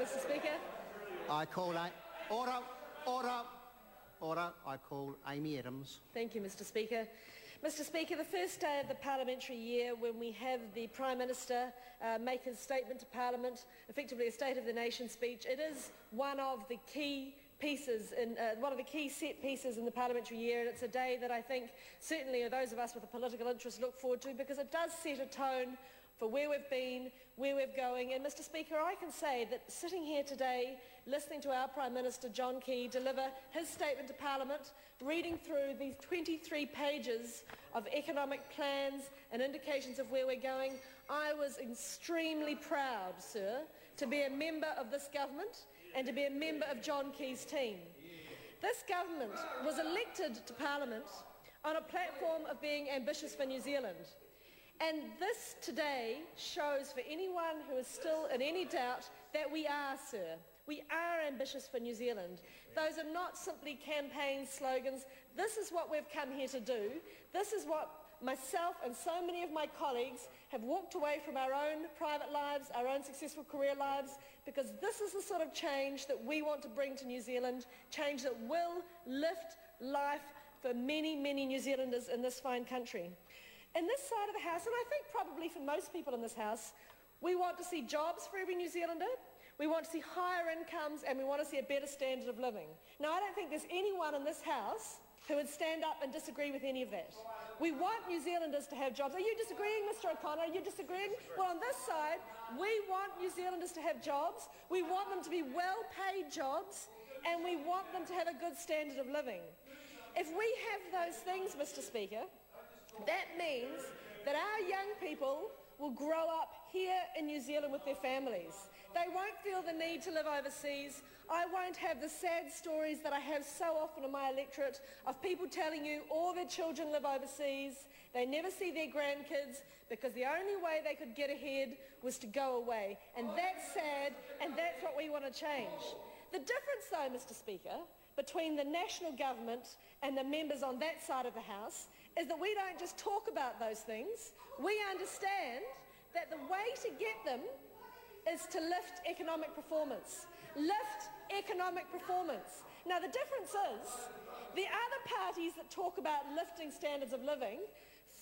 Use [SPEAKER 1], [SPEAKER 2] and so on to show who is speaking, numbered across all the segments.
[SPEAKER 1] Mr. Speaker.
[SPEAKER 2] I call Order. I call Amy Adams.
[SPEAKER 1] Thank you, Mr. Speaker. Mr. Speaker, the first day of the parliamentary year, when we have the Prime Minister make his statement to Parliament, effectively a State of the Nation speech, it is one of the key pieces, one of the key set pieces in the parliamentary year, and it's a day that I think certainly those of us with a political interest look forward to, because it does set a tone for where we've been, where we're going. And Mr. Speaker, I can say that sitting here today, listening to our Prime Minister John Key deliver his statement to Parliament, reading through these 23 pages of economic plans and indications of where we're going, I was extremely proud, sir, to be a member of this government and to be a member of John Key's team. This government was elected to Parliament on a platform of being ambitious for New Zealand. And this today shows for anyone who is still in any doubt that we are, sir. We are ambitious for New Zealand. Those are not simply campaign slogans. This is what we've come here to do. This is what myself and so many of my colleagues have walked away from our own private lives, our own successful career lives, because this is the sort of change that we want to bring to New Zealand, change that will lift life for many, many New Zealanders in this fine country. In this side of the House, and I think probably for most people in this House, we want to see jobs for every New Zealander, we want to see higher incomes, and we want to see a better standard of living. Now, I don't think there's anyone in this House who would stand up and disagree with any of that. We want New Zealanders to have jobs. Are you disagreeing, Mr. O'Connor? Are you disagreeing? Well, on this side, we want New Zealanders to have jobs, we want them to be well-paid jobs, and we want them to have a good standard of living. If we have those things, Mr. Speaker, that means that our young people will grow up here in New Zealand with their families. They won't feel the need to live overseas. I won't have the sad stories that I have so often in my electorate of people telling you all their children live overseas, they never see their grandkids because the only way they could get ahead was to go away. And that's sad, and that's what we want to change. The difference, though, Mr. Speaker, between the national government and the members on that side of the House is that we don't just talk about those things. We understand that the way to get them is to lift economic performance. Lift economic performance. Now, the difference is the other parties that talk about lifting standards of living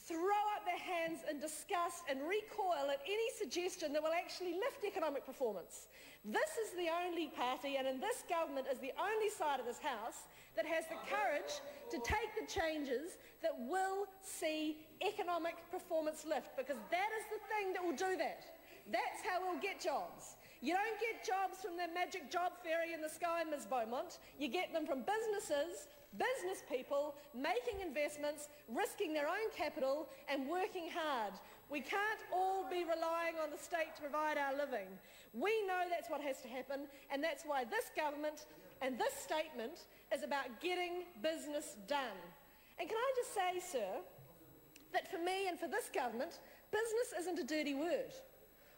[SPEAKER 1] throw up their hands in disgust and recoil at any suggestion that will actually lift economic performance. This is the only party, and in this government is the only side of this House that has the courage to take the changes that will see economic performance lift, because that is the thing that will do that. That's how we'll get jobs. You don't get jobs from the magic job fairy in the sky, Ms. Beaumont. You get them from businesses, business people making investments, risking their own capital and working hard. We can't all be relying on the state to provide our living. We know that's what has to happen, and that's why this government and this statement is about getting business done. And can I just say, sir, that for me and for this government, business isn't a dirty word.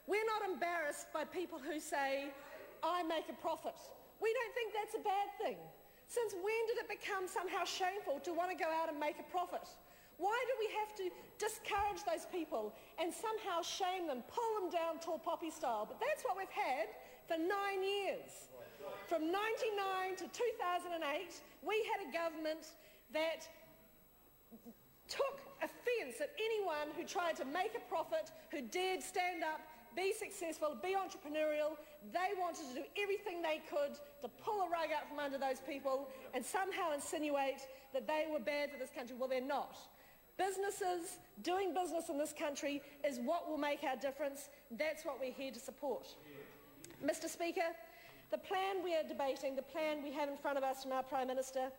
[SPEAKER 1] We're not embarrassed by people who say, I make a profit. We don't think that's a bad thing. Since when did it become somehow shameful to want to go out and make a profit? Why do we have to discourage those people and somehow shame them, pull them down tall poppy style? But that's what we've had for 9 years. From 1999 to 2008, we had a government that took offence at anyone who tried to make a profit, who dared stand up, be successful, be entrepreneurial. They wanted to do everything they could to pull a rug out from under those people and somehow insinuate that they were bad for this country. Well, they're not. Businesses, doing business in this country is what will make our difference. That's what we're here to support. Mr. Speaker, the plan we are debating, the plan we have in front of us from our Prime Minister,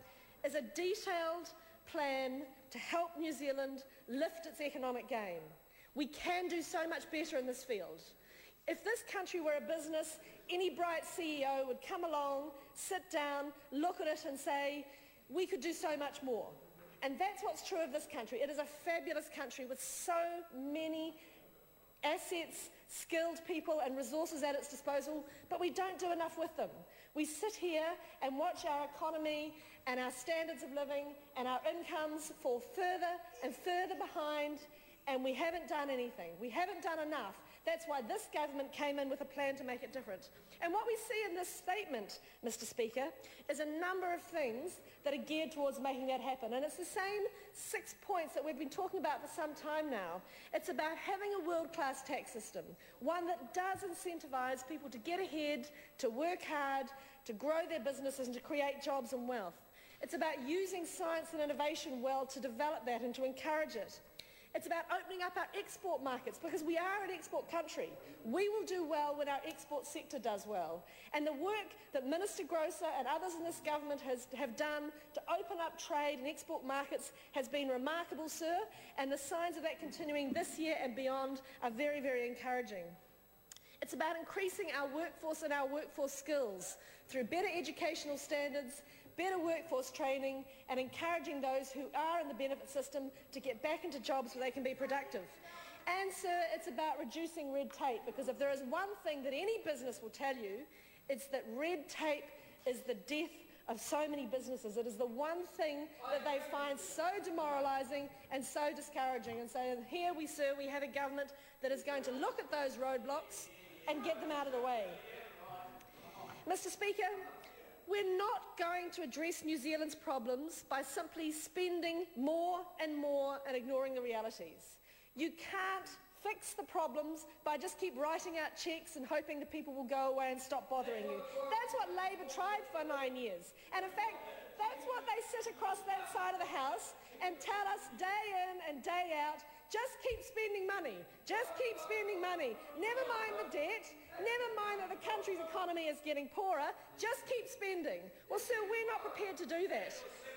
[SPEAKER 1] is a detailed plan to help New Zealand lift its economic game. We can do so much better in this field. If this country were a business, any bright CEO would come along, sit down, look at it and say, we could do so much more. And that's what's true of this country. It is a fabulous country with so many assets, skilled people and resources at its disposal, but we don't do enough with them. We sit here and watch our economy and our standards of living and our incomes fall further and further behind, and we haven't done anything. We haven't done enough. That's why this government came in with a plan to make it different. And what we see in this statement, Mr. Speaker, is a number of things that are geared towards making that happen. And it's the same 6 points that we've been talking about for some time now. It's about having a world-class tax system, one that does incentivise people to get ahead, to work hard, to grow their businesses and to create jobs and wealth. It's about using science and innovation well to develop that and to encourage it. It's about opening up our export markets, because we are an export country. We will do well when our export sector does well. And the work that Minister Grosser and others in this government have done to open up trade and export markets has been remarkable, sir, and the signs of that continuing this year and beyond are very, very encouraging. It's about increasing our workforce and our workforce skills through better educational standards, better workforce training, and encouraging those who are in the benefit system to get back into jobs where they can be productive. And, sir, it's about reducing red tape, because if there is one thing that any business will tell you, it's that red tape is the death of so many businesses. It is the one thing that they find so demoralising and so discouraging. And so here we have a government that is going to look at those roadblocks and get them out of the way. Mr. Speaker, we're not going to address New Zealand's problems by simply spending more and more and ignoring the realities. You can't fix the problems by just keep writing out cheques and hoping that people will go away and stop bothering you. That's what Labour tried for 9 years. And in fact, that's what they sit across that side of the House and tell us day in and day out, just keep spending money, just keep spending money. Never mind the debt, never mind that the country's economy is getting poorer, just keep spending. Well, sir, we're not prepared to do that.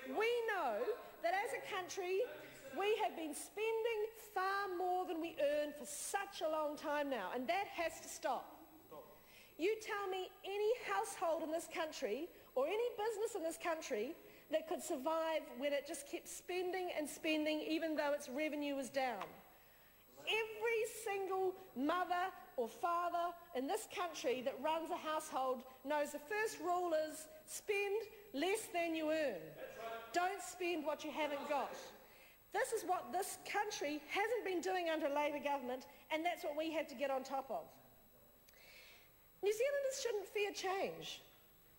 [SPEAKER 1] We know that as a country, we have been spending far more than we earn for such a long time now, and that has to stop. You tell me any household in this country or any business in this country that could survive when it just kept spending and spending even though its revenue was down. Every single mother or father in this country that runs a household knows the first rule is spend less than you earn. Don't spend what you haven't got. This is what this country hasn't been doing under a Labour government, and that's what we have to get on top of. New Zealanders shouldn't fear change.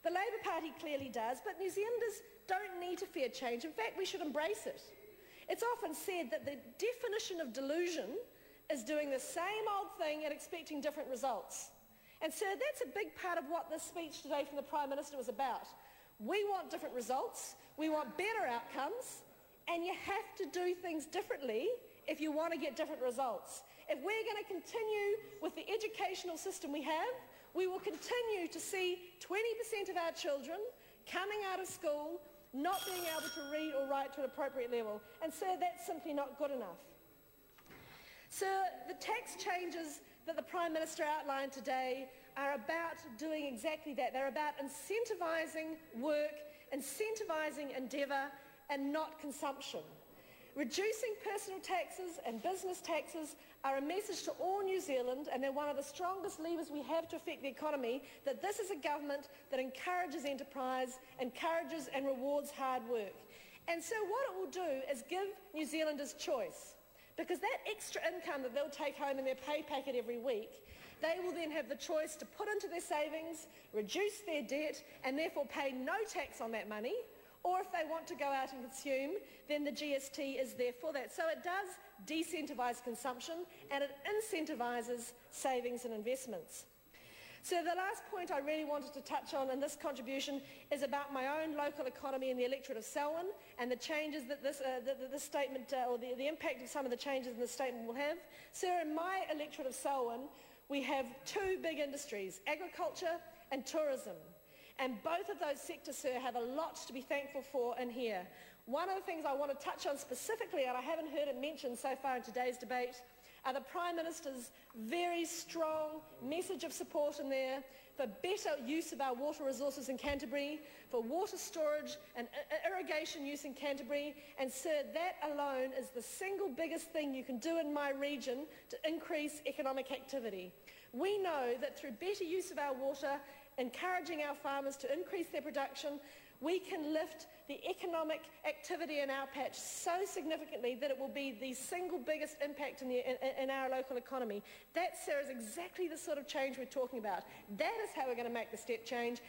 [SPEAKER 1] The Labour Party clearly does, but New Zealanders don't need to fear change. In fact, we should embrace it. It's often said that the definition of delusion is doing the same old thing and expecting different results. And sir, that's a big part of what this speech today from the Prime Minister was about. We want different results, we want better outcomes, and you have to do things differently if you want to get different results. If we're going to continue with the educational system we have, we will continue to see 20% of our children coming out of school not being able to read or write to an appropriate level. And sir, that's simply not good enough. Sir, the tax changes that the Prime Minister outlined today are about doing exactly that. They're about incentivising work, incentivising endeavour, and not consumption. Reducing personal taxes and business taxes are a message to all New Zealand, and they're one of the strongest levers we have to affect the economy, that this is a government that encourages enterprise, encourages and rewards hard work. And so what it will do is give New Zealanders choice, because that extra income that they'll take home in their pay packet every week, they will then have the choice to put into their savings, reduce their debt, and therefore pay no tax on that money. Or if they want to go out and consume, then the GST is there for that. So it does decentivise consumption, and it incentivises savings and investments. So the last point I really wanted to touch on in this contribution is about my own local economy in the electorate of Selwyn and the changes that this statement, or the impact of some of the changes in the statement will have. Sir, in my electorate of Selwyn, we have two big industries, agriculture and tourism. And both of those sectors, sir, have a lot to be thankful for in here. One of the things I want to touch on specifically, and I haven't heard it mentioned so far in today's debate, are the Prime Minister's very strong message of support in there for better use of our water resources in Canterbury, for water storage and irrigation use in Canterbury. And sir, that alone is the single biggest thing you can do in my region to increase economic activity. We know that through better use of our water, encouraging our farmers to increase their production, we can lift the economic activity in our patch so significantly that it will be the single biggest impact in our local economy. That, sir, is exactly the sort of change we're talking about. That is how we're going to make the step change.